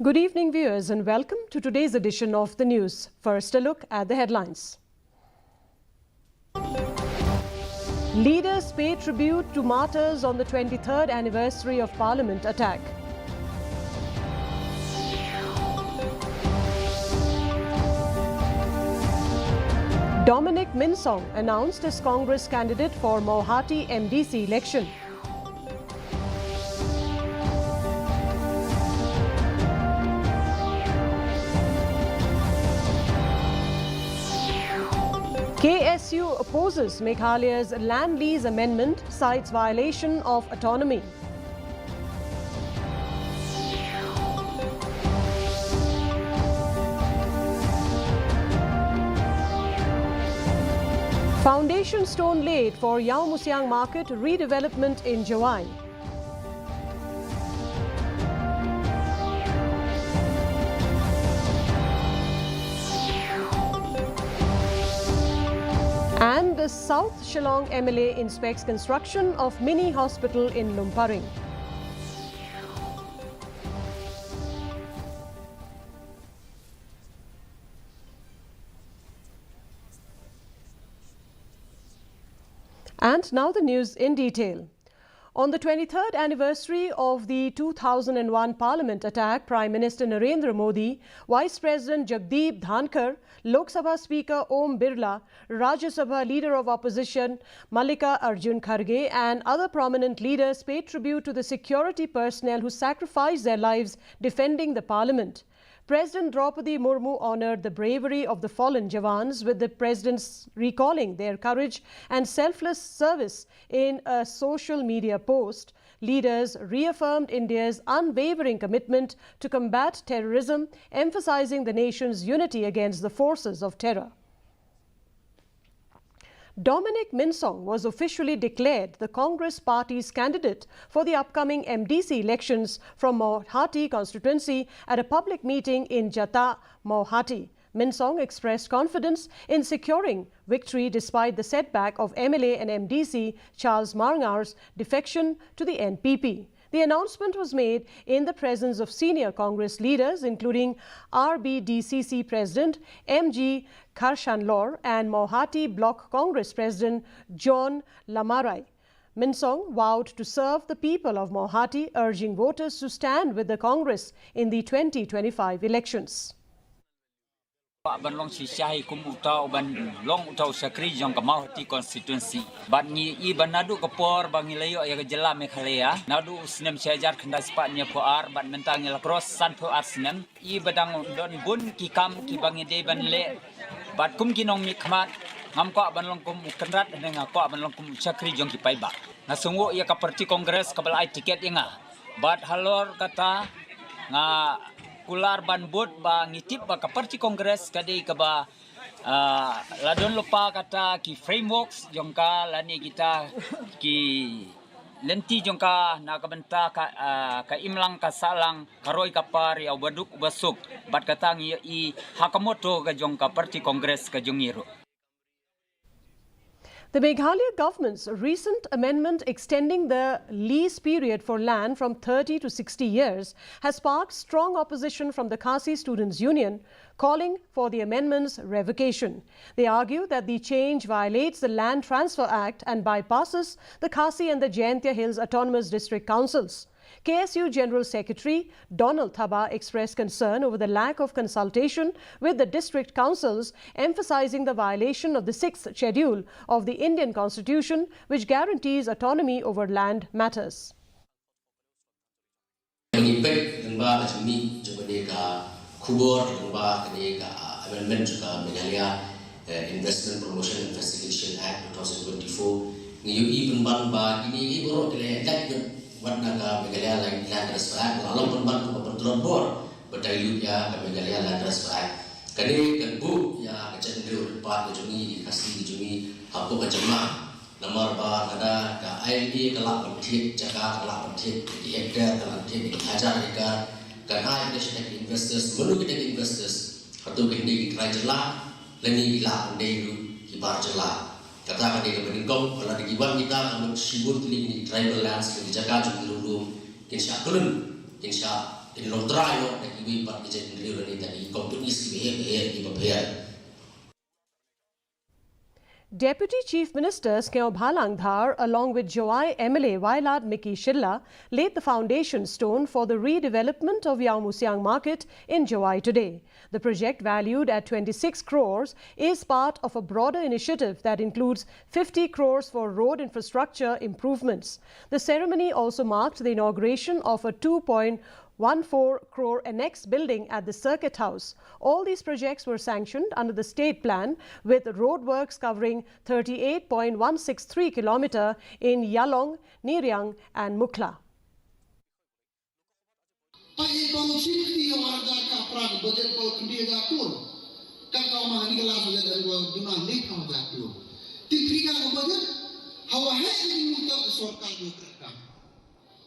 Good evening, viewers, and welcome to today's edition of the news. First, a look at the headlines. Leaders pay tribute to martyrs on the 23rd anniversary of Parliament attack. Dominic Minsong announced as Congress candidate for Mauhati MDC election. KSU opposes Meghalaya's land lease amendment, cites violation of autonomy. Foundation stone laid for Yao Musyang Market redevelopment in Jawai. And the South Shillong MLA inspects construction of mini hospital in Lumparing. And now the news in detail. On the 23rd anniversary of the 2001 Parliament attack, Prime Minister Narendra Modi, Vice President Jagdeep Dhankar, Lok Sabha Speaker Om Birla, Rajya Sabha Leader of Opposition Mallika Arjun Kharge and other prominent leaders paid tribute to the security personnel who sacrificed their lives defending the Parliament. President Draupadi Murmu honoured the bravery of the fallen Jawans, with the President recalling their courage and selfless service in a social media post. Leaders reaffirmed India's unwavering commitment to combat terrorism, emphasising the nation's unity against the forces of terror. Dominic Minsong was officially declared the Congress party's candidate for the upcoming MDC elections from Mauhati constituency at a public meeting in Jatta, Mauhati. Minsong expressed confidence in securing victory despite the setback of MLA and MDC Charles Marngar's defection to the NPP. The announcement was made in the presence of senior Congress leaders, including RBDCC President M.G. Karshanlor and Mauhati Block Congress President John Lamarai. Minsong vowed to serve the people of Mauhati, urging voters to stand with the Congress in the 2025 elections. Ban long sisyahi kum utau ban long utau sakri jong Mauhati constituency ban ngi ban nadu kapor bangi layo ya jela Meghalaya nadu snem syajar kenda spatnya poar ban mentang la cross san poar snem badang don bun ki kam ki bangi de ban le bat kum kinong mi khmat ngam ko ban long kum kenrat dengan ko ban long kum sakri jong ki pai ba na sungu ya ka parti kongres kabal ai tiket inga bat halor kata nga kular ban bot ba ngitip ba ka parti kongres kadai ka ba ladon lupa kata ki frameworks jongka lani kita ki lenti jongka na kabenta ka imlang ka salang karoi kapar ya baduk basuk bat kata ngi i hakamoto ka jongka parti kongres ka jongiro. The Meghalaya government's recent amendment extending the lease period for land from 30 to 60 years has sparked strong opposition from the Khasi Students' Union, calling for the amendment's revocation. They argue that the change violates the Land Transfer Act and bypasses the Khasi and the Jaintia Hills Autonomous District Councils. KSU General Secretary Donald Thaba expressed concern over the lack of consultation with the district councils, emphasizing the violation of the 6th schedule of the Indian Constitution, which guarantees autonomy over land matters. Investment Promotion and Facilitation Act 2024 Warnaga Meghalaya Land Transfer Act, lalu pembantu pembentukan bor berdayut ya ke Meghalaya Land Transfer Act. Kini kan bu ya kecenderung depan kejungi dikasih kejungi apa kejemah nomor bar ada ke ILD kelak pentit jaga kelak pentit di edar kelak pentit di hajar dekat kan high international investors menu kita investors atau kini kita jelah leni bila penderu kibar jelah. Katakan dia kepeningkong kalau dikibat kita kamu sibuk di tribal lands yang dijaga juga dulu insya turun insya in lo trayo na iwi pat ijen riu ni tadi kompromis behe di papel. Deputy Chief Minister Skeo Bhalangdhar, along with Jowai MLA Wailad Miki Shilla, laid the foundation stone for the redevelopment of Yaomusiang Market in Jowai today. The project, valued at 26 crores, is part of a broader initiative that includes 50 crores for road infrastructure improvements. The ceremony also marked the inauguration of a 2.14 crore annex building at the Circuit House. All these projects were sanctioned under the state plan, with roadworks covering 38.163 km in Yalong, Niriang and Mukla.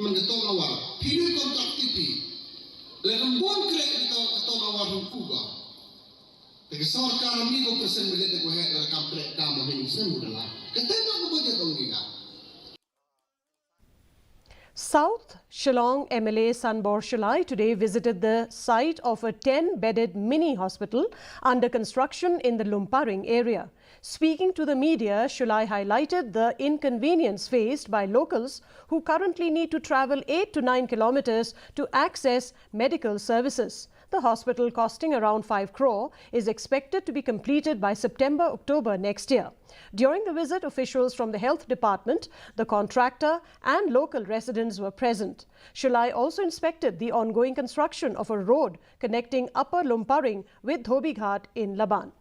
Mengetong awal, pilih kontrak TV, lembon kerek ketong awal hukum. Tapi sorkar kami ko persen begitu ko hek kampret kamu ini semula. Ketemu ko begitu tonggiga. South Shillong MLA Sanbor Shulai today visited the site of a 10-bedded mini hospital under construction in the Lumparing area. Speaking to the media, Shulai highlighted the inconvenience faced by locals who currently need to travel 8 to 9 kilometers to access medical services. The hospital, costing around 5 crore, is expected to be completed by September-October next year. During the visit, officials from the health department, the contractor and local residents were present. Shulai also inspected the ongoing construction of a road connecting Upper Lumparing with Dhobighat in Laban.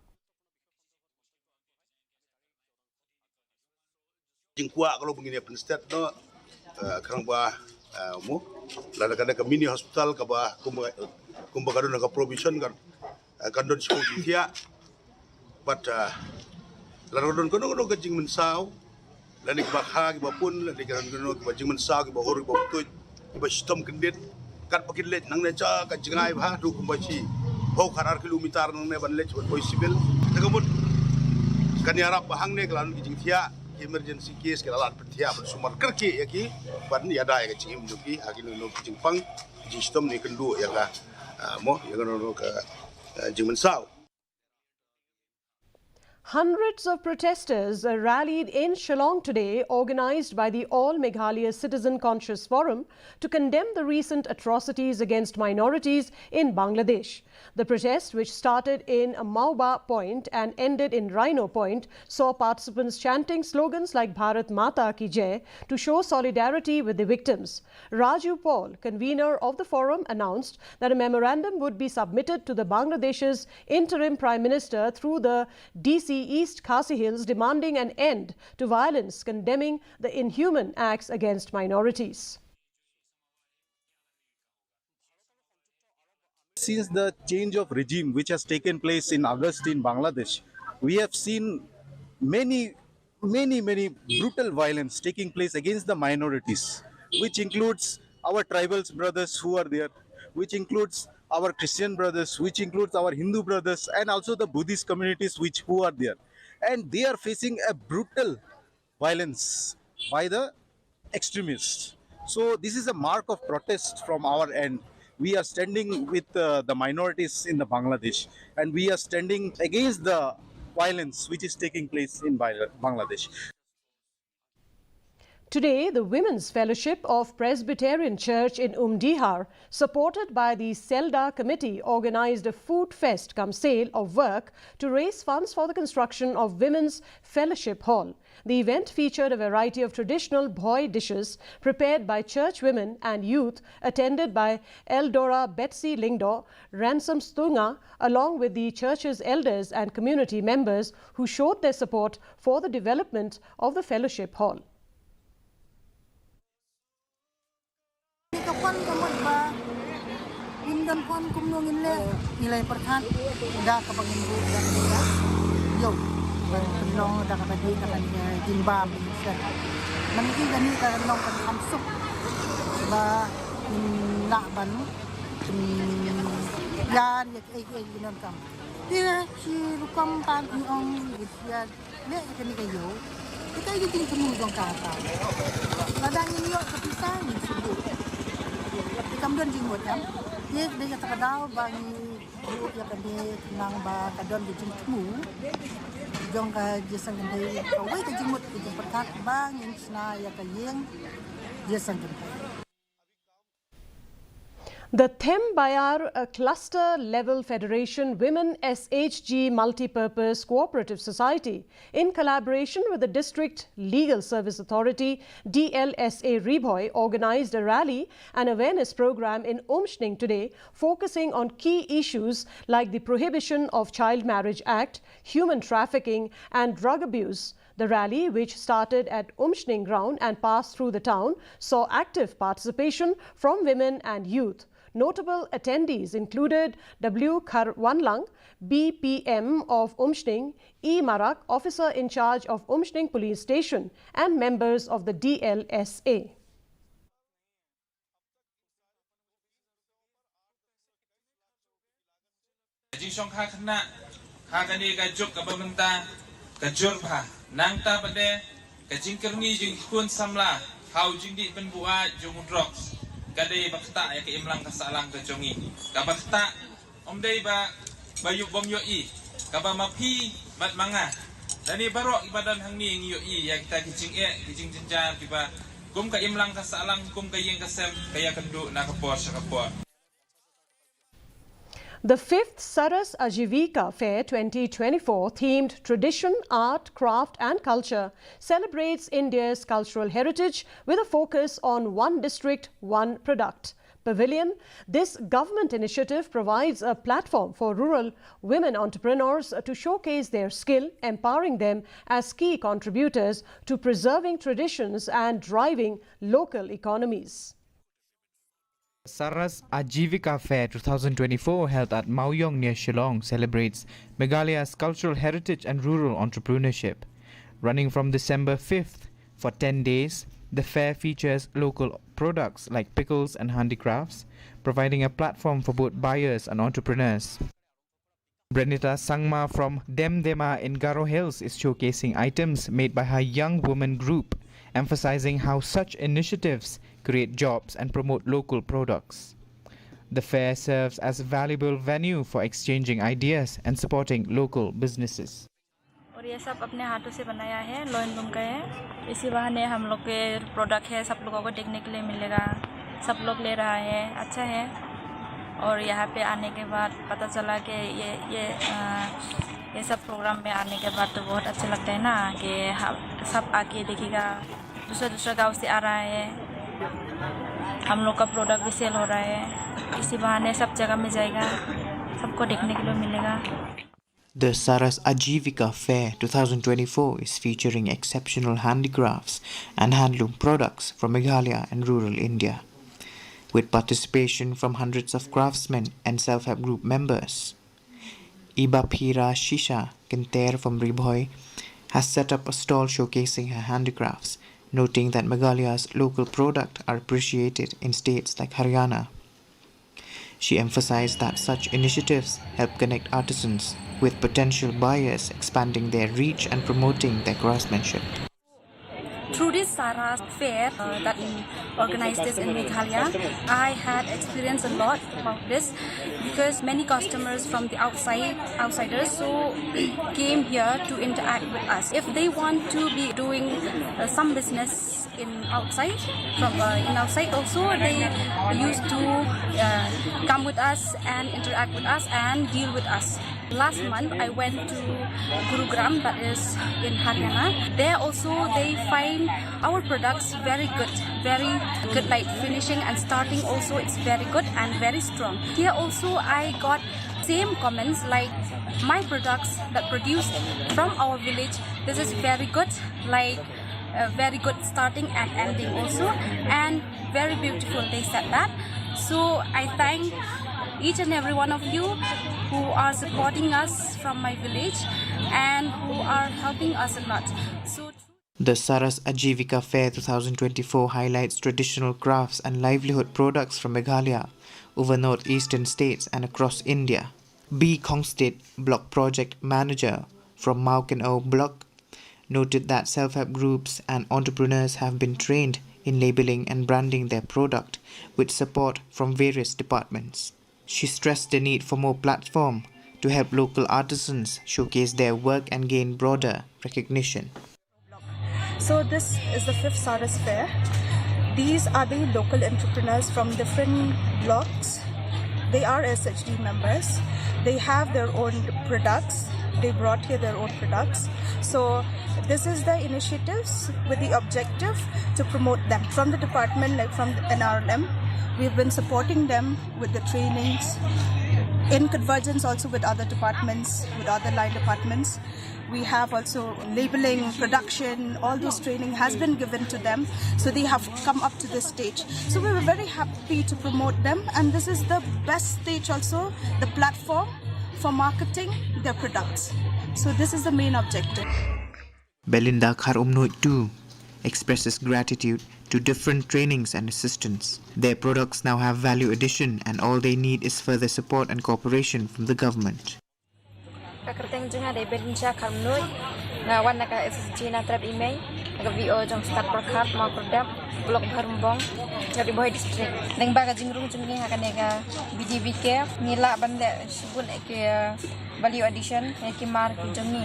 Jingkua kalau begini penstat no kerang bah mu lalu kadang ke mini hospital ke bah kumbakadun ke provision kan kandun sekolah dia but lalu kadang ke jing mensau lalu ke bakha ke bapun lalu kadang ke jing mensau ke bahor ke baputut ke bah sistem kendit kan pakai let nang neca ke jingai bah du kumbaci bau karar kilometer nang ne ban let buat boy civil kemudian kan harap bahang ne kalau ke jing dia emergency case kala lat pertia bersumar kerki yaki ban ya dai ke cing duki hakinu no cing pang sistem ni kendu ya ka mo ya no ka jing sau. Hundreds of protesters rallied in Shillong today, organized by the All Meghalaya Citizen Conscious Forum, to condemn the recent atrocities against minorities in Bangladesh. The protest, which started in Mauba Point and ended in Rhino Point, saw participants chanting slogans like Bharat Mata Ki Jai to show solidarity with the victims. Raju Paul, convener of the forum, announced that a memorandum would be submitted to the Bangladesh's interim Prime Minister through the DC East Khasi Hills, demanding an end to violence, condemning the inhuman acts against minorities. Since the change of regime which has taken place in August in Bangladesh, we have seen many brutal violence taking place against the minorities, which includes our tribal brothers who are there, which includes our Christian brothers, which includes our Hindu brothers, and also the Buddhist communities who are there. And they are facing a brutal violence by the extremists. So this is a mark of protest from our end. We are standing with the minorities in the Bangladesh, and we are standing against the violence which is taking place in Bangladesh. Today, the Women's Fellowship of Presbyterian Church in Umdihar, supported by the Selda Committee, organized a food fest cum sale of work to raise funds for the construction of Women's Fellowship Hall. The event featured a variety of traditional bhoi dishes prepared by church women and youth, attended by Eldora Betsy Lingdo, Ransom Stunga, along with the church's elders and community members who showed their support for the development of the Fellowship Hall. Kapan kamu ba indan kon kumnongin le nilai perthan da kapagin bu da nila yo long da kapagi da kan jimba bisa nanti gani da long kan kamsuk ba na ban yan ye ginan kam tira si lukam pan ong ya le kani kayo kita yung tumulong kata ladang niyo kapisan sudu Kamdan jing buat kan? dia kata kadau bagi bu ya kan dia nang ba kadon di jingmu jong ka jesang kendai ka wei ka jingmut ke jeng perkat bang yang sna ya ka yeng jesang kendai. The Thembayar Cluster Level Federation Women SHG Multi-Purpose Cooperative Society, in collaboration with the District Legal Service Authority DLSA Ribhoi, organized a rally and awareness program in Umshning today, focusing on key issues like the Prohibition of Child Marriage Act, human trafficking and drug abuse. The rally, which started at Umshning ground and passed through the town, saw active participation from women and youth. Notable attendees included W. Kharwanlang, BPM of Umshning, E. Marak, officer in charge of Umshning Police Station, and members of the DLSA. Kadai bakta ya ke imlang kasalang ke jongi kabakta omdai ba bayu bom yo I kaba mapi mat manga dani barok ibadan hang ni yo I ya kita kicing jenjar kiba kum ka imlang kasalang kum ka yeng kasem kaya kendu na kapor sakapor. The 5th Saras Ajivika Fair 2024, themed Tradition, Art, Craft and Culture, celebrates India's cultural heritage with a focus on one district, one product. Pavilion. This government initiative provides a platform for rural women entrepreneurs to showcase their skill, empowering them as key contributors to preserving traditions and driving local economies. Saras Ajivika Fair 2024, held at Mauyong near Shillong, celebrates Meghalaya's cultural heritage and rural entrepreneurship. Running from December 5th for 10 days, the fair features local products like pickles and handicrafts, providing a platform for both buyers and entrepreneurs. Brenita Sangma from Demdema in Garo Hills is showcasing items made by her young woman group, emphasizing how such initiatives create jobs and promote local products. The fair serves as a valuable venue for exchanging ideas and supporting local businesses. और ये सब अपने हाथों से बनाया है, loan loom का है। इसी बहाने हम लोग के प्रोडक्ट है सब लोगों को देखने के लिए मिलेगा, सब लोग ले रहा है, अच्छा है। और यहाँ पे आने के बाद पता चला कि ये सब प्रोग्राम में आने के बाद तो बहुत अच्छा लगता है ना कि सब आके देखेगा, दूसरा गांव से आ रहा है, हम लोग का प्रोडक्ट भी सेल हो रहा है, इसी बहाने सब जगह में जाएगा, सबको देखने के लिए मिलेगा। The Saras Ajivika Fair 2024 is featuring exceptional handicrafts and handloom products from Meghalaya and rural India, with participation from hundreds of craftsmen and self-help group members. Ibapira Shisha Kinter from Ribhoi has set up a stall showcasing her handicrafts, noting that Meghalaya's local products are appreciated in states like Haryana. She emphasized that such initiatives help connect artisans with potential buyers, expanding their reach and promoting their craftsmanship. Through this Saras fair that organized this in Meghalaya, I had experienced a lot about this because many customers from the outsiders so came here to interact with us. If they want to be doing some business in outside also, they used to come with us and interact with us and deal with us. Last month I went to Gurugram, that is in Haryana. There also they find our products very good, like finishing and starting also it's very good and very strong. Here also I got same comments like my products that produced from our village, this is very good, like very good starting and ending also, and very beautiful, they said that. So I thank each and every one of you who are supporting us from my village and who are helping us a lot. The Saras Ajivika Fair 2024 highlights traditional crafts and livelihood products from Meghalaya over northeastern states and across India. B. Kongstead, Block Project Manager from Maukeno Block, noted that self-help groups and entrepreneurs have been trained in labeling and branding their product with support from various departments. She stressed the need for more platform to help local artisans showcase their work and gain broader recognition. So this is the 5th Saras Fair. These are the local entrepreneurs from different blocks. They are SHG members. They have their own products. They brought here their own products. So this is the initiatives with the objective to promote them. From the department, like from the NRLM, we've been supporting them with the trainings, in convergence also with other departments, with other line departments. We have also labeling, production, all those training has been given to them. So they have come up to this stage. So we were very happy to promote them, and this is the best stage also, the platform for marketing their products. So this is the main objective. Belinda Kharumnoit too expresses gratitude to different trainings and assistance. Their products now have value addition, and all they need is further support and cooperation from the government. Kakrateng jeng ada Belinda Kharumnoit na wan naka SSG na trap email naga VO jong start perkat mau produk blok Barumbong dari Boy district neng baga jingrung jeng akan nega BJBK nila banda sibun ke value addition ke mar jeng ni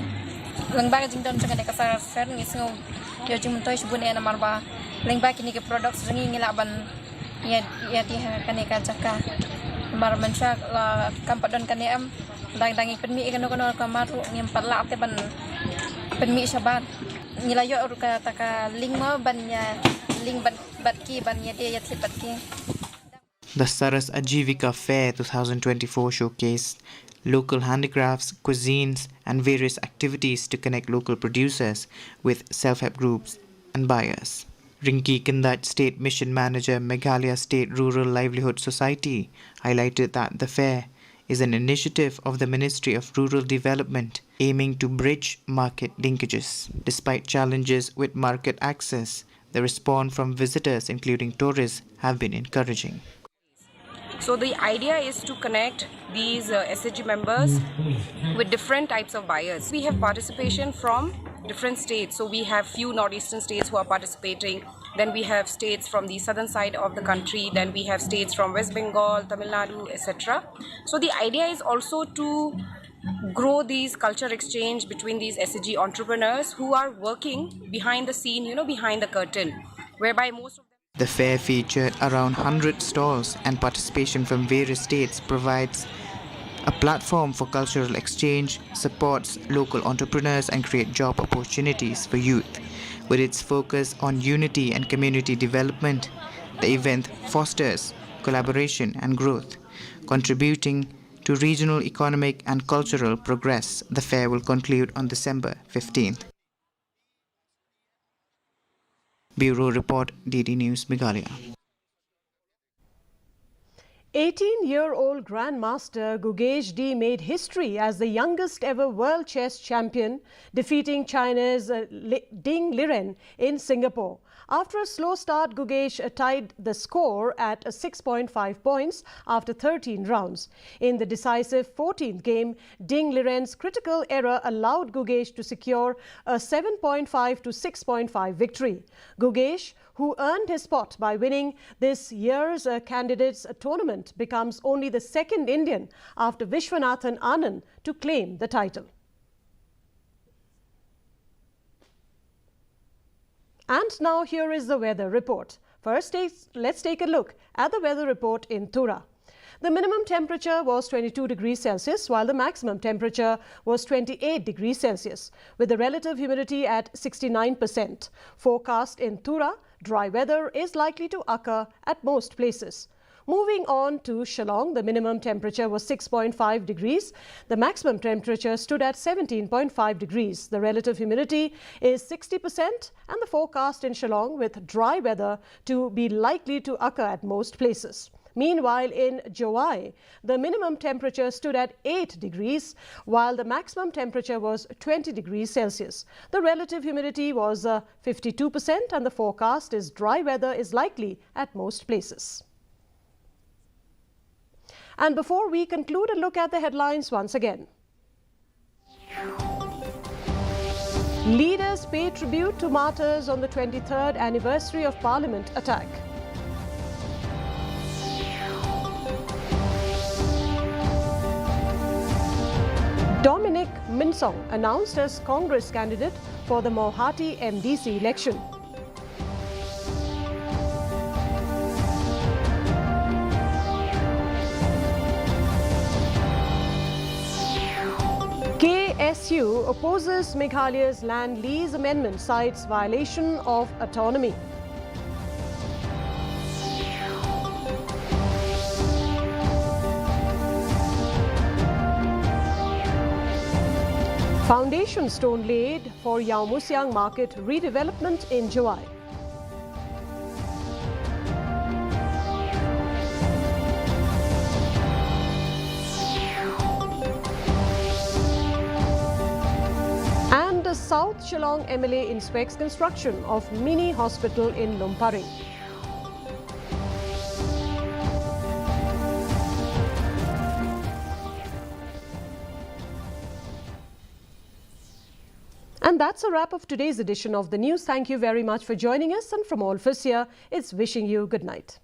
neng baga jing don jeng ada kasar fair ngisngo yo jing toy sibun na marba neng baga kini ke products jeng nila ban ya ti akan nega jaka mar mensha kampat don kan am dangi penmi ikano kamaru ngem parla ate ban penmi saban nilayo uruka taka lingmo banya ling batki banya dia yat batki. The Saras Ajivika Fair 2024 showcased local handicrafts, cuisines, and various activities to connect local producers with self-help groups and buyers. Rinki Kindat State Mission Manager, Meghalaya State Rural Livelihood Society, highlighted that the fair is an initiative of the Ministry of Rural Development aiming to bridge market linkages. Despite challenges with market access, the response from visitors, including tourists, have been encouraging. So the idea is to connect these SHG members with different types of buyers. We have participation from different states. So we have few northeastern states who are participating. Then we have states from the southern side of the country. Then we have states from West Bengal, Tamil Nadu, etc. So the idea is also to grow these culture exchange between these SHG entrepreneurs who are working behind the scene, behind the curtain, whereby most of them. The fair featured around 100 stalls, and participation from various states provides a platform for cultural exchange, supports local entrepreneurs, and create job opportunities for youth. With its focus on unity and community development, the event fosters collaboration and growth, contributing to regional economic and cultural progress. The fair will conclude on December 15th. Bureau Report, DD News, Meghalaya. 18-year-old Grandmaster Gugesh D made history as the youngest ever world chess champion, defeating China's Ding Liren in Singapore. After a slow start, Gugesh tied the score at 6.5 points after 13 rounds. In the decisive 14th game, Ding Liren's critical error allowed Gugesh to secure a 7.5 to 6.5 victory. Gugesh, who earned his spot by winning this year's candidates tournament, becomes only the second Indian after Vishwanathan Anand to claim the title. And now here is the weather report. First, let's take a look at the weather report in Tura. The minimum temperature was 22 degrees Celsius, while the maximum temperature was 28 degrees Celsius, with the relative humidity at 69%. Forecast in Tura, dry weather is likely to occur at most places. Moving on to Shillong, the minimum temperature was 6.5 degrees. The maximum temperature stood at 17.5 degrees. The relative humidity is 60%, and the forecast in Shillong with dry weather to be likely to occur at most places. Meanwhile, in Jowai, the minimum temperature stood at 8 degrees, while the maximum temperature was 20 degrees Celsius. The relative humidity was 52%, and the forecast is dry weather is likely at most places. And before we conclude, a look at the headlines once again. Leaders pay tribute to martyrs on the 23rd anniversary of Parliament attack. Dominic Minsong announced as Congress candidate for the Mauhati MDC election. KSU opposes Meghalaya's land lease amendment, cites violation of autonomy. Foundation stone laid for Yaomusiang Market redevelopment in July. And the South Shillong MLA inspects construction of mini hospital in Lumparing. And that's a wrap of today's edition of the news. Thank you very much for joining us, and from all of us here, it's wishing you good night.